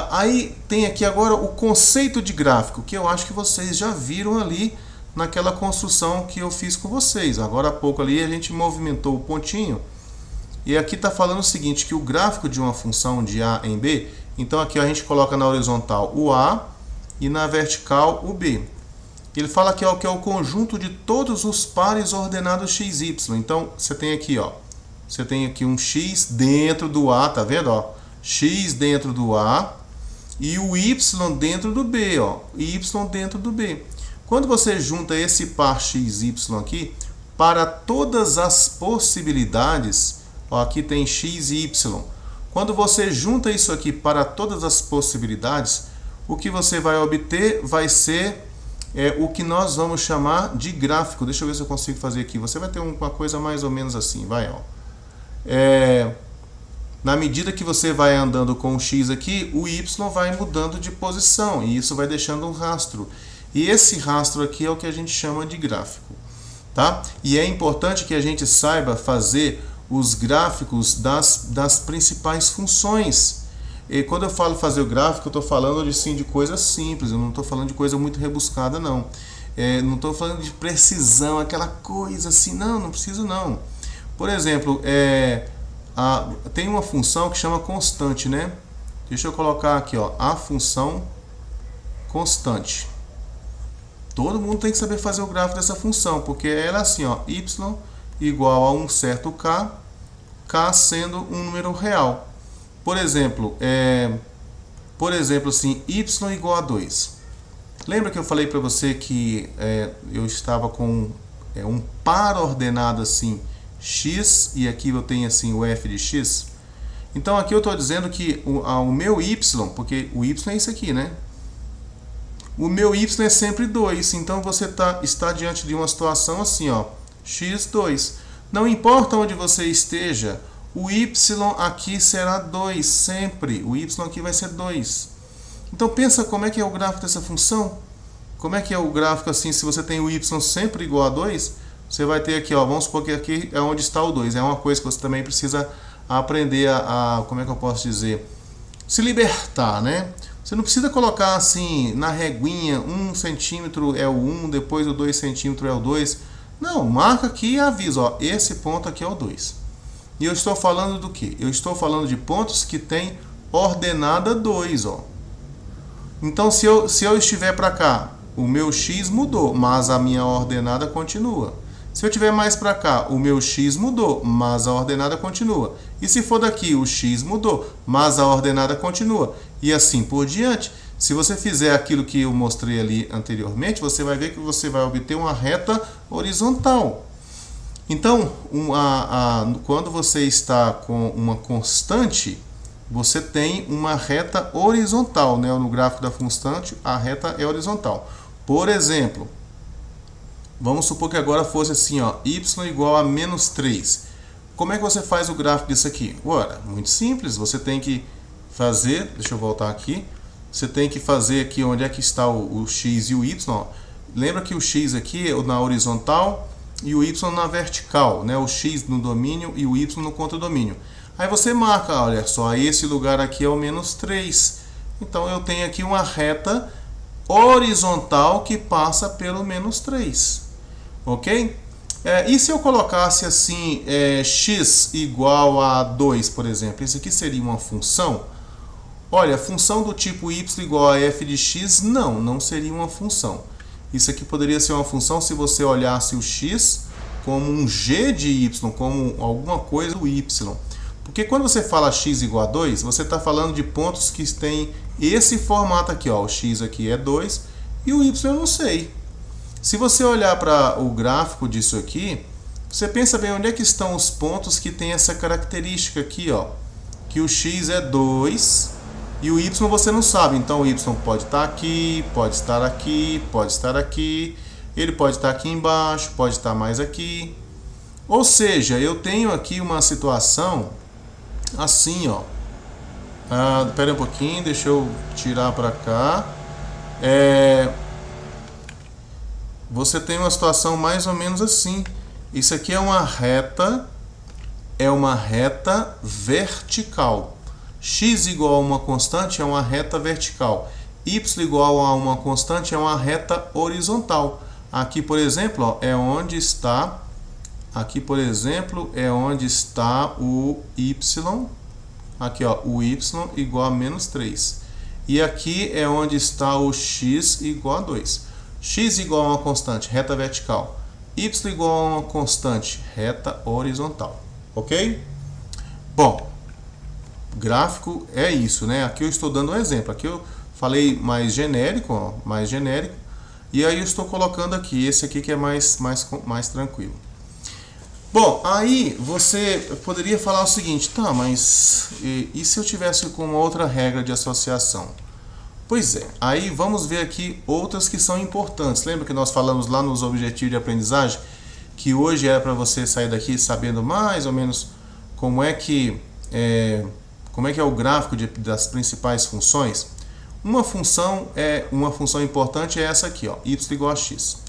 Aí tem aqui agora o conceito de gráfico, que eu acho que vocês já viram ali naquela construção que eu fiz com vocês. Agora há pouco ali a gente movimentou o pontinho. E aqui está falando o seguinte, que o gráfico de uma função de A em B, então aqui a gente coloca na horizontal o A e na vertical o B. Ele fala que é o conjunto de todos os pares ordenados x, y. Então você tem aqui, ó, você tem aqui um x dentro do A, tá vendo, ó? X dentro do A e o y dentro do B, ó, y dentro do B. Quando você junta esse par x, y aqui, para todas as possibilidades, ó, aqui tem x e y. Quando você junta isso aqui para todas as possibilidades, o que você vai obter vai ser o que nós vamos chamar de gráfico. Deixa eu ver se eu consigo fazer aqui. Você vai ter uma coisa mais ou menos assim, vai, ó. Na medida que você vai andando com o x aqui, o y vai mudando de posição e isso vai deixando um rastro. E esse rastro aqui é o que a gente chama de gráfico, tá? E é importante que a gente saiba fazer os gráficos das principais funções. E quando eu falo fazer o gráfico, eu estou falando de coisa simples, eu não estou falando de coisa muito rebuscada, não. Não estou falando de precisão, aquela coisa assim, não preciso não. Por exemplo, tem uma função que chama constante, né? Deixa eu colocar aqui, ó, a função constante. Todo mundo tem que saber fazer o gráfico dessa função, porque ela é assim, ó, y igual a um certo k, k sendo um número real. Por exemplo, assim, y igual a 2. Lembra que eu falei para você que eu estava com um par ordenado assim, x, e aqui eu tenho assim o f de x? Então aqui eu estou dizendo que o meu y, porque o y é isso aqui, né? O meu y é sempre 2, então você está diante de uma situação assim, ó, x2. Não importa onde você esteja, o y aqui será 2, sempre. O y aqui vai ser 2. Então pensa como é que é o gráfico dessa função. Como é que é o gráfico assim, se você tem o y sempre igual a 2, você vai ter aqui, ó, vamos supor que aqui é onde está o 2. É uma coisa que você também precisa aprender como é que eu posso dizer? Se libertar, né? Você não precisa colocar assim, na reguinha, 1 centímetro é o 1, depois o 2 centímetros é o 2. Não, marca aqui e avisa, ó, esse ponto aqui é o 2. E eu estou falando do quê? Eu estou falando de pontos que tem ordenada 2, ó. Então, se eu estiver para cá, o meu x mudou, mas a minha ordenada continua. Se eu tiver mais para cá, o meu x mudou, mas a ordenada continua. E se for daqui, o x mudou, mas a ordenada continua. E assim por diante. Se você fizer aquilo que eu mostrei ali anteriormente, você vai ver que você vai obter uma reta horizontal. Então, quando você está com uma constante, você tem uma reta horizontal, né? No gráfico da constante, a reta é horizontal. Por exemplo, vamos supor que agora fosse assim, ó, y igual a menos 3. Como é que você faz o gráfico disso aqui? Ora, muito simples, você tem que fazer, deixa eu voltar aqui, você tem que fazer aqui onde é que está o x e o y, ó. Lembra que o x aqui é na horizontal e o y na vertical, né? O x no domínio e o y no contradomínio. Aí você marca, olha só, esse lugar aqui é o menos 3. Então eu tenho aqui uma reta horizontal que passa pelo menos 3. Ok? E se eu colocasse assim, x igual a 2, por exemplo, isso aqui seria uma função? Olha, função do tipo y igual a f de x, não seria uma função. Isso aqui poderia ser uma função se você olhasse o x como um g de y, como alguma coisa do y. Porque quando você fala x igual a 2, você está falando de pontos que têm esse formato aqui, ó. O x aqui é 2 e o y eu não sei. Se você olhar para o gráfico disso aqui, você pensa bem onde é que estão os pontos que tem essa característica aqui, ó. Que o x é 2 e o y você não sabe. Então o y pode estar aqui, pode estar aqui, pode estar aqui. Ele pode estar aqui embaixo, pode estar mais aqui. Ou seja, eu tenho aqui uma situação assim, ó. Espera um pouquinho, deixa eu tirar para cá. Você tem uma situação mais ou menos assim. Isso aqui é uma reta vertical. x igual a uma constante é uma reta vertical. Y igual a uma constante é uma reta horizontal. Aqui, por exemplo, ó, é onde está... Aqui, por exemplo, é onde está o y. Aqui, ó, o y igual a menos 3. E aqui é onde está o x igual a 2. X igual a uma constante, reta vertical. Y igual a uma constante, reta horizontal. Ok? Bom, gráfico é isso, né? Aqui eu estou dando um exemplo. Aqui eu falei mais genérico, ó, mais genérico. E aí eu estou colocando aqui, esse aqui que é mais tranquilo. Bom, aí você poderia falar o seguinte, tá, mas e se eu tivesse com uma outra regra de associação? Pois é, aí vamos ver aqui outras que são importantes. Lembra que nós falamos lá nos objetivos de aprendizagem que hoje era para você sair daqui sabendo mais ou menos como é que é o gráfico das principais funções? Uma função importante é essa aqui, ó, y igual a x.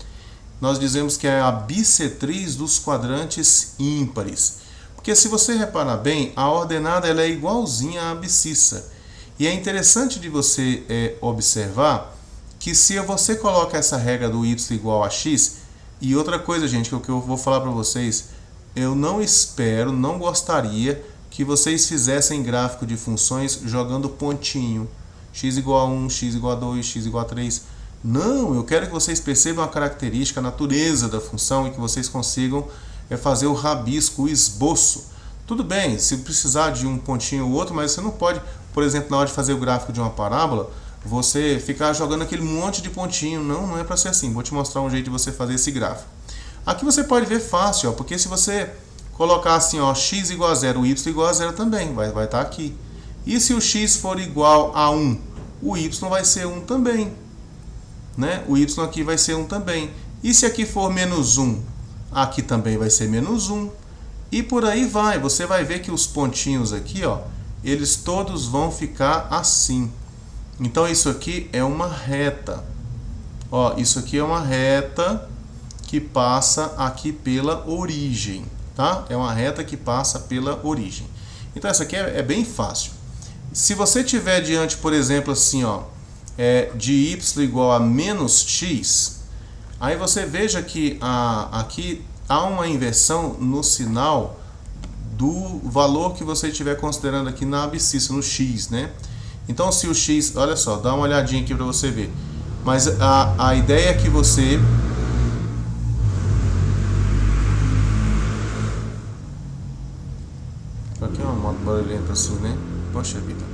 Nós dizemos que é a bissetriz dos quadrantes ímpares. Porque se você reparar bem, a ordenada ela é igualzinha à abscissa. E é interessante de você observar que se você coloca essa regra do y igual a x, e outra coisa, gente, que eu vou falar para vocês, eu não gostaria que vocês fizessem gráfico de funções jogando pontinho. X igual a 1, x igual a 2, x igual a 3... Não, eu quero que vocês percebam a característica, a natureza da função e que vocês consigam fazer o rabisco, o esboço. Tudo bem, se precisar de um pontinho ou outro, mas você não pode, por exemplo, na hora de fazer o gráfico de uma parábola, você ficar jogando aquele monte de pontinho. Não é para ser assim. Vou te mostrar um jeito de você fazer esse gráfico. Aqui você pode ver fácil, ó, porque se você colocar assim, ó, x igual a 0, o y igual a 0 também, vai estar aqui. E se o x for igual a 1, o y vai ser 1 também. Né? O y aqui vai ser 1 também. E se aqui for menos 1, aqui também vai ser menos 1. E por aí vai. Você vai ver que os pontinhos aqui, ó, eles todos vão ficar assim. Então isso aqui é uma reta. Ó, isso aqui é uma reta que passa aqui pela origem. Tá? É uma reta que passa pela origem. Então essa aqui é bem fácil. Se você tiver diante, por exemplo, assim, ó, de y igual a menos x, aí você veja que aqui há uma inversão no sinal do valor que você estiver considerando aqui na abscissa, no x, né? Então se o x, olha só, dá uma olhadinha aqui para você ver. Mas a ideia é que você... Aqui é uma moto barulhenta assim, né? Poxa vida.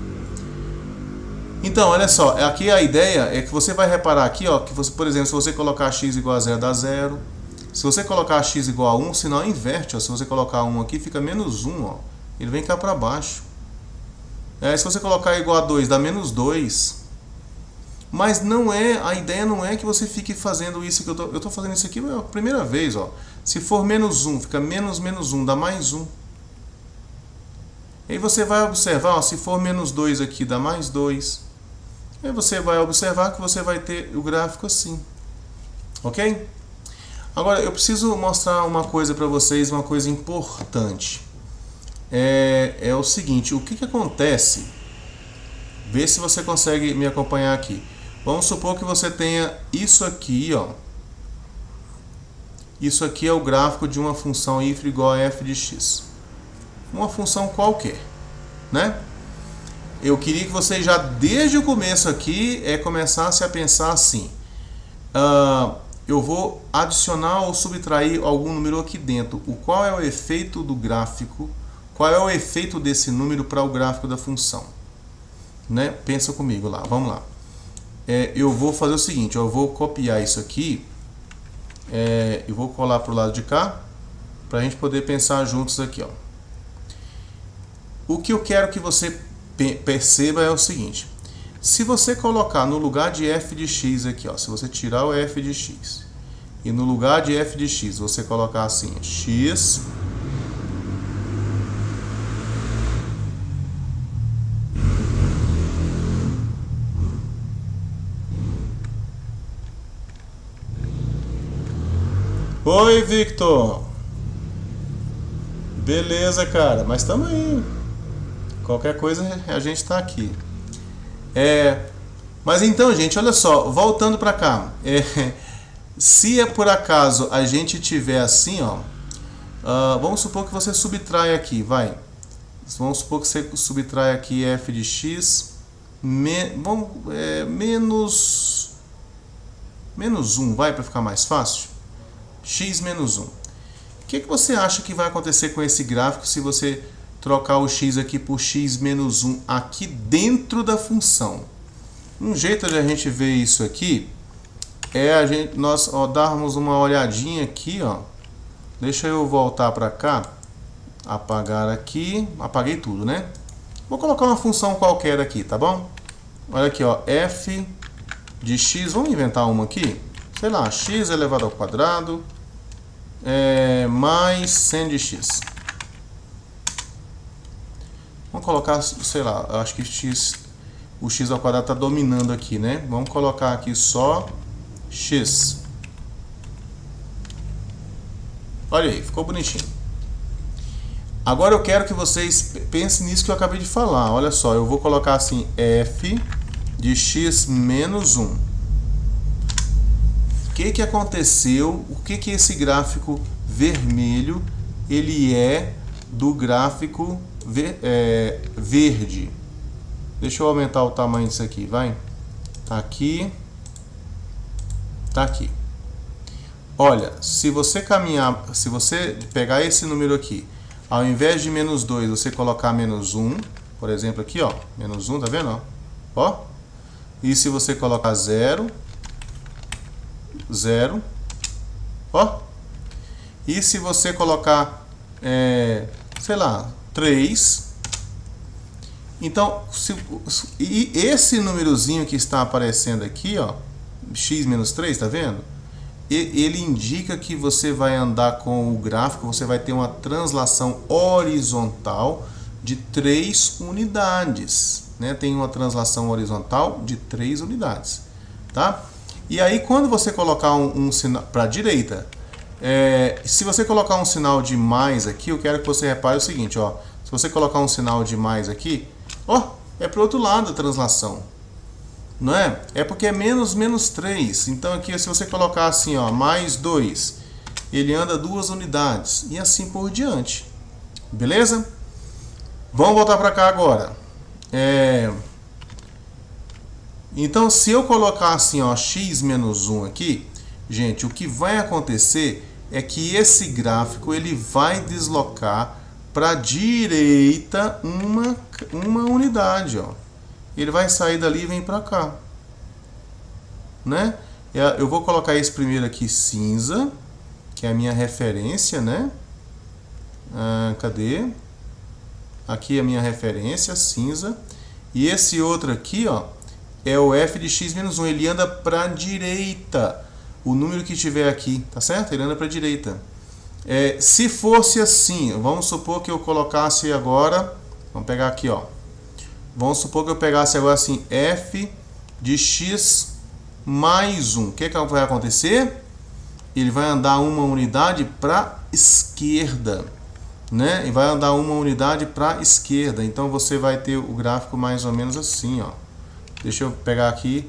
Então, olha só, aqui a ideia é que você vai reparar aqui, ó, que você, por exemplo, se você colocar x igual a 0, dá 0. Se você colocar x igual a 1, o sinal inverte, ó. Se você colocar 1 aqui, fica menos 1, ó. Ele vem cá para baixo. Se você colocar igual a 2, dá menos 2. Mas a ideia não é que você fique fazendo isso que eu tô fazendo isso aqui a primeira vez, ó. Se for menos 1, fica menos 1, dá mais 1. Aí você vai observar, ó, se for menos 2 aqui, dá mais 2. Aí você vai observar que você vai ter o gráfico assim. Ok? Agora, eu preciso mostrar uma coisa para vocês, uma coisa importante. É o seguinte, o que acontece? Vê se você consegue me acompanhar aqui. Vamos supor que você tenha isso aqui, ó. Isso aqui é o gráfico de uma função y igual a f de x. Uma função qualquer, né? Eu queria que você já desde o começo aqui começasse a pensar assim. Eu vou adicionar ou subtrair algum número aqui dentro. Qual é o efeito do gráfico? Qual é o efeito desse número para o gráfico da função? Né? Pensa comigo lá, vamos lá. Eu vou fazer o seguinte, eu vou copiar isso aqui. Eu vou colar para o lado de cá, para a gente poder pensar juntos aqui, ó. O que eu quero que você perceba é o seguinte: se você colocar no lugar de f de x aqui, ó, se você tirar o f de x e no lugar de f de x você colocar assim, x Oi, Victor. Beleza, cara, mas tamo aí. Qualquer coisa a gente está aqui. Mas então, gente, olha só, voltando para cá. Se por acaso a gente tiver assim, ó, vamos supor que você subtrai aqui, vai. Vamos supor que você subtrai aqui f de x menos 1, vai, para ficar mais fácil. X menos 1. O que você acha que vai acontecer com esse gráfico se você trocar o x aqui por x menos 1 aqui dentro da função? Um jeito de a gente ver isso aqui é nós darmos uma olhadinha aqui, ó. Deixa eu voltar para cá, apagar aqui, apaguei tudo, né? Vou colocar uma função qualquer aqui, tá bom? Olha aqui, ó, f de x, vamos inventar uma aqui, sei lá, x elevado ao quadrado mais seno de x. Vamos colocar, sei lá, eu acho que o x ao quadrado está dominando aqui, né? Vamos colocar aqui só x. Olha aí, ficou bonitinho. Agora eu quero que vocês pensem nisso que eu acabei de falar. Olha só, eu vou colocar assim, f de x menos 1. O que aconteceu? O que esse gráfico vermelho ele é do gráfico verde? Deixa eu aumentar o tamanho disso aqui, vai. Tá aqui. Tá aqui. Olha, se você caminhar, se você pegar esse número aqui, ao invés de menos 2, você colocar menos 1, por exemplo aqui, ó, menos 1, tá vendo? Ó. E se você colocar 0, 0, ó. E se você colocar, sei lá, 3, então, e esse númerozinho que está aparecendo aqui, ó, x menos 3, tá vendo? Ele indica que você vai andar com o gráfico, você vai ter uma translação horizontal de 3 unidades, né? Tem uma translação horizontal de 3 unidades, tá? E aí quando você colocar um sinal para a direita, se você colocar um sinal de mais aqui, eu quero que você repare o seguinte, ó, se você colocar um sinal de mais aqui, ó, é para o outro lado a translação. Não é? É porque é menos 3. Então aqui se você colocar assim, ó, mais 2, ele anda 2 unidades e assim por diante. Beleza? Vamos voltar para cá agora. Então se eu colocar assim, ó, x menos 1 aqui, gente, o que vai acontecer é que esse gráfico ele vai deslocar para a direita uma unidade, ó. Ele vai sair dali e vem para cá, né? Eu vou colocar esse primeiro aqui cinza, que é a minha referência, né? Cadê? Aqui é a minha referência, cinza. E esse outro aqui, ó, é o f de x menos 1. Ele anda para a direita. O número que tiver aqui, tá certo? Ele anda para a direita. Se fosse assim, vamos supor que eu colocasse agora, vamos pegar aqui, ó. Vamos supor que eu pegasse agora assim, f de x mais 1. O que vai acontecer? Ele vai andar uma unidade para a esquerda, né? E vai andar uma unidade para a esquerda. Então você vai ter o gráfico mais ou menos assim, ó. Deixa eu pegar aqui.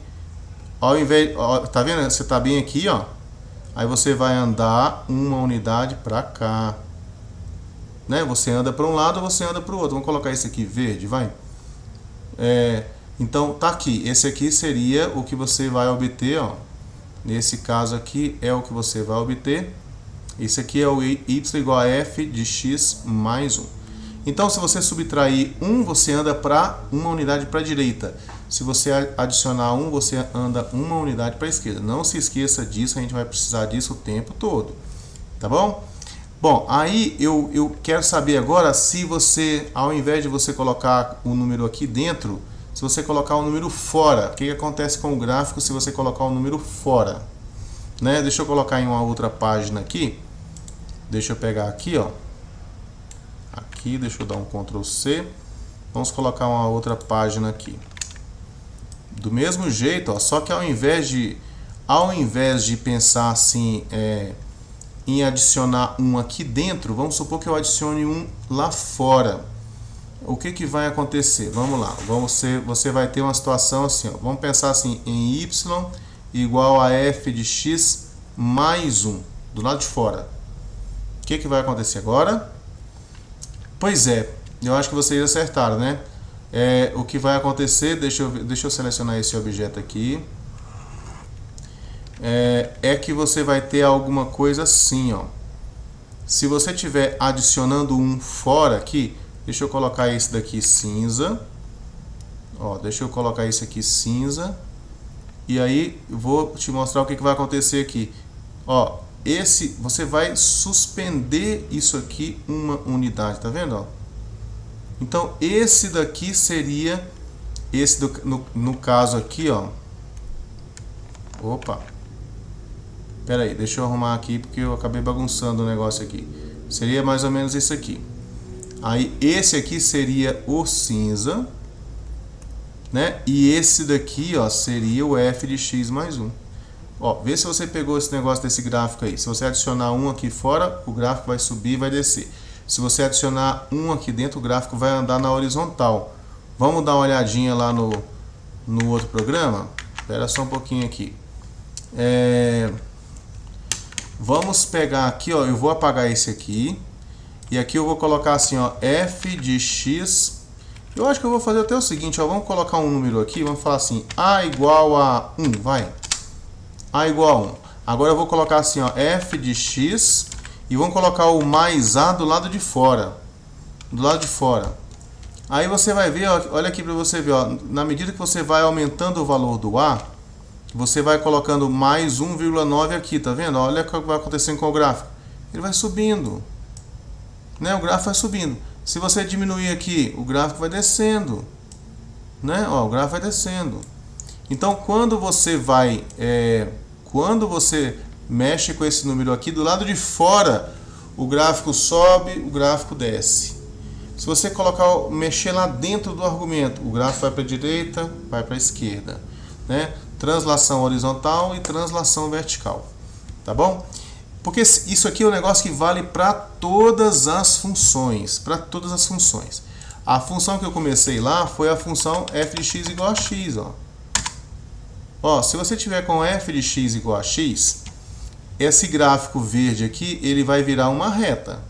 Ao invés, ó, tá vendo? Você tá bem aqui, ó. Aí você vai andar uma unidade para cá, né? Você anda para um lado, você anda para o outro. Vamos colocar esse aqui verde, vai. Então tá aqui, esse aqui seria o que você vai obter, ó. Nesse caso aqui é o que você vai obter. Esse aqui é o y igual a f de x mais 1. Então se você subtrair 1, você anda para uma unidade para a direita. Se você adicionar 1, você anda uma unidade para a esquerda. Não se esqueça disso, a gente vai precisar disso o tempo todo, tá bom? Bom, aí eu quero saber agora se você, ao invés de você colocar o número aqui dentro, se você colocar o número fora, o que acontece com o gráfico se você colocar o número fora? Né? Deixa eu colocar em uma outra página aqui. Deixa eu pegar aqui, ó. Aqui, deixa eu dar um Ctrl C. Vamos colocar uma outra página aqui. Do mesmo jeito, ó, só que ao invés de pensar assim, em adicionar um aqui dentro, vamos supor que eu adicione um lá fora. o que que vai acontecer? Vamos lá, você vai ter uma situação assim, ó. Vamos pensar assim, em y igual a f de x mais 1, do lado de fora. O que que vai acontecer agora? Pois é, eu acho que vocês acertaram, né? O que vai acontecer, deixa eu selecionar esse objeto aqui. É que você vai ter alguma coisa assim, ó. Se você estiver adicionando um fora aqui, deixa eu colocar esse daqui cinza. Ó, deixa eu colocar esse aqui cinza. E aí, vou te mostrar o que vai acontecer aqui. Ó, você vai suspender isso aqui uma unidade, tá vendo? Ó? Então, esse daqui seria, no caso aqui, ó. Opa! Pera aí, deixa eu arrumar aqui porque eu acabei bagunçando o negócio aqui. Seria mais ou menos isso aqui. Aí esse aqui seria o cinza, né? E esse daqui, ó, seria o f de x mais 1. Ó, vê se você pegou esse negócio desse gráfico aí. Se você adicionar um aqui fora, o gráfico vai subir e vai descer. Se você adicionar um aqui dentro, o gráfico vai andar na horizontal. Vamos dar uma olhadinha lá no outro programa? Espera só um pouquinho aqui. Vamos pegar aqui, ó, eu vou apagar esse aqui. E aqui eu vou colocar assim, ó, f de x. Eu acho que eu vou fazer até o seguinte, ó, vamos colocar um número aqui, vamos falar assim, a igual a 1, vai. A igual a 1. Agora eu vou colocar assim, ó, f de x e vamos colocar o mais a do lado de fora. Do lado de fora. Aí você vai ver, ó, olha aqui para você ver, ó, na medida que você vai aumentando o valor do a, você vai colocando mais 1,9 aqui, tá vendo? Olha o que vai acontecendo com o gráfico. Ele vai subindo. Né? O gráfico vai subindo. Se você diminuir aqui, o gráfico vai descendo. Né? Ó, o gráfico vai descendo. Então, quando você mexe com esse número aqui, do lado de fora, o gráfico sobe, o gráfico desce. Se você mexer lá dentro do argumento, o gráfico vai para a direita, vai para a esquerda. Né? Translação horizontal e translação vertical, tá bom? Porque isso aqui é um negócio que vale para todas as funções, A função que eu comecei lá foi a função f de x igual a x, ó. Ó, se você tiver com f de x igual a x, esse gráfico verde aqui, ele vai virar uma reta,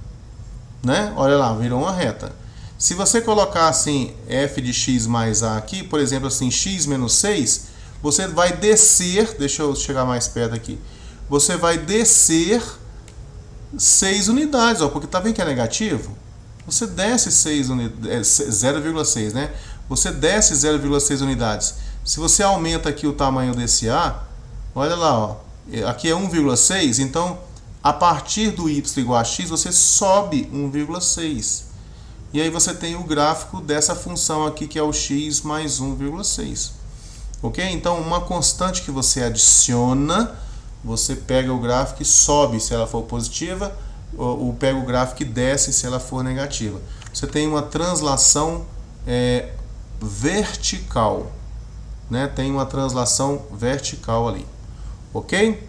né? Olha lá, virou uma reta. Se você colocar assim f de x mais a aqui, por exemplo, assim, x menos 6, você vai descer, deixa eu chegar mais perto aqui, você vai descer 6 unidades, ó, porque tá vendo que é negativo? Você desce 0,6, né? Você desce 0,6 unidades. Se você aumenta aqui o tamanho desse a, olha lá, ó, aqui é 1,6, então a partir do y igual a x, você sobe 1,6. E aí você tem o gráfico dessa função aqui, que é o x mais 1,6. Ok? Então, uma constante que você adiciona, você pega o gráfico e sobe se ela for positiva, ou pega o gráfico e desce se ela for negativa. Você tem uma translação vertical, né? Tem uma translação vertical ali. Ok?